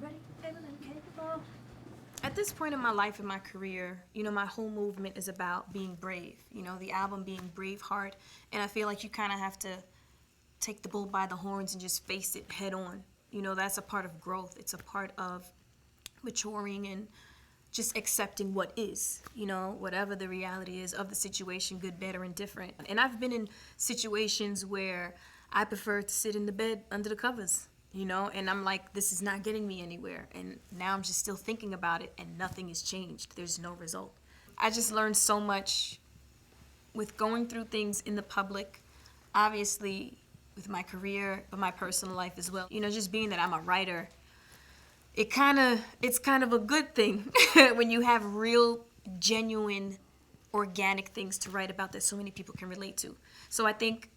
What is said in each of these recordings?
Ready, able, and capable. At this point in my life and my career, my whole movement is about being brave. The album being BraveHeart, and I feel like you kind of have to take the bull by the horns and just face it head on. That's a part of growth. It's a part of maturing and just accepting what is, whatever the reality is of the situation, good, bad, or indifferent. And I've been in situations where I prefer to sit in the bed under the covers, and I'm like, this is not getting me anywhere. And now I'm just still thinking about it, and nothing has changed. There's no result. I just learned so much with going through things in the public, obviously with my career, but my personal life as well. Just being that I'm a writer, it's kind of a good thing when you have real, genuine, organic things to write about that so many people can relate to. So I think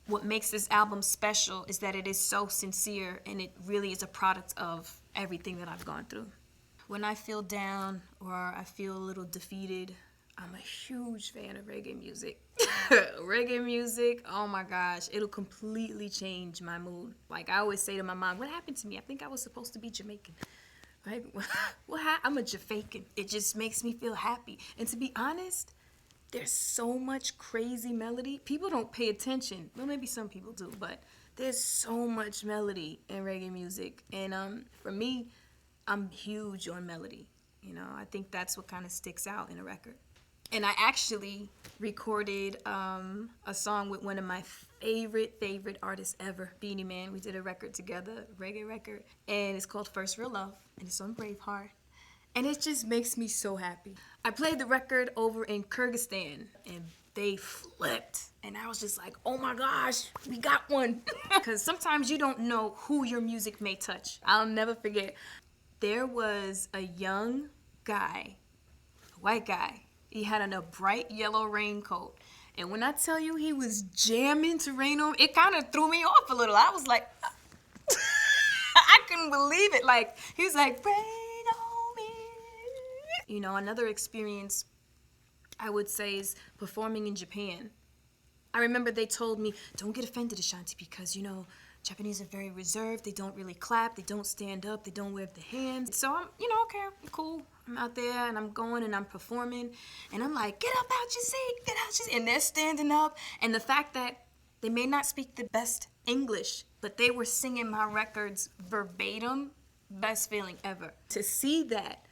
what makes this album special is that it is so sincere, and it really is a product of everything that I've gone through. When I feel down or I feel a little defeated, I'm a huge fan of reggae music. Reggae music, oh my gosh, it'll completely change my mood. Like I always say to my mom, what happened to me? I think I was supposed to be Jamaican. Right? I'm a Jafakecan. It just makes me feel happy. And to be honest, there's so much crazy melody. People don't pay attention. Well, maybe some people do, but there's so much melody in reggae music. And for me, I'm huge on melody. I think that's what kind of sticks out in a record. And I actually recorded a song with one of my favorite artists ever, Beanie Man. We did a record together, a reggae record, and it's called First Real Love, and it's on BraveHeart. And it just makes me so happy. I played the record over in Kyrgyzstan, and they flipped. And I was just like, oh my gosh, we got one. Because sometimes you don't know who your music may touch. I'll never forget. There was a young guy, a white guy. He had on a bright yellow raincoat. And when I tell you he was jamming to Rain On, it kind of threw me off a little. I was like, I couldn't believe it. Like, he was like, rain on me. Another experience I would say is performing in Japan. I remember they told me, don't get offended, Ashanti, because, Japanese are very reserved. They don't really clap. They don't stand up. They don't wave the hands. So I'm, okay, I'm cool. I'm out there and I'm going and I'm performing. And I'm like, get up out your seat, get out your seat. And they're standing up. And the fact that they may not speak the best English, but they were singing my records verbatim, best feeling ever. To see that,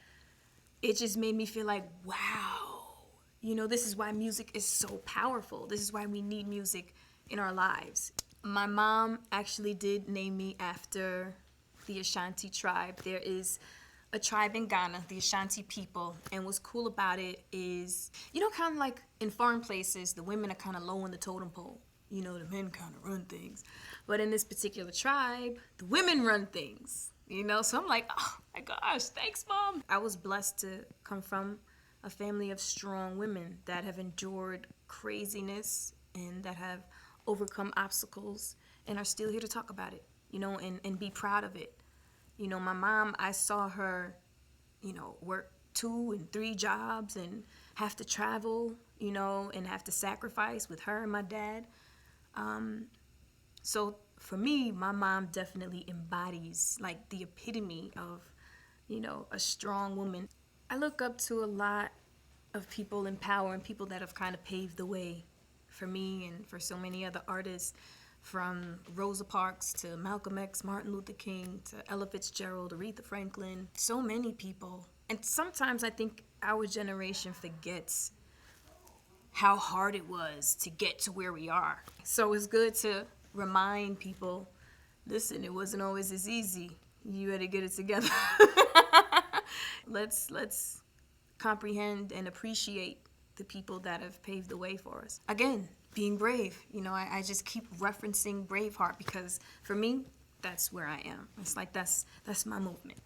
it just made me feel like, wow. This is why music is so powerful. This is why we need music in our lives. My mom actually did name me after the Ashanti tribe. There is a tribe in Ghana, the Ashanti people, and what's cool about it is, kind of like in foreign places, the women are kind of low on the totem pole. The men kind of run things. But in this particular tribe, the women run things, So I'm like, oh my gosh, thanks, Mom. I was blessed to come from a family of strong women that have endured craziness and that have overcome obstacles and are still here to talk about it, and be proud of it. My mom, I saw her, work 2 and 3 jobs and have to travel, and have to sacrifice with her and my dad. So for me, my mom definitely embodies like the epitome of, a strong woman. I look up to a lot of people in power and people that have kind of paved the way for me and for so many other artists, from Rosa Parks to Malcolm X, Martin Luther King to Ella Fitzgerald, Aretha Franklin, so many people. And sometimes I think our generation forgets how hard it was to get to where we are. So it's good to remind people, listen, it wasn't always as easy. You had to get it together. Let's comprehend and appreciate the people that have paved the way for us. Again, being brave. I just keep referencing BraveHeart because for me, that's where I am. It's like that's my movement.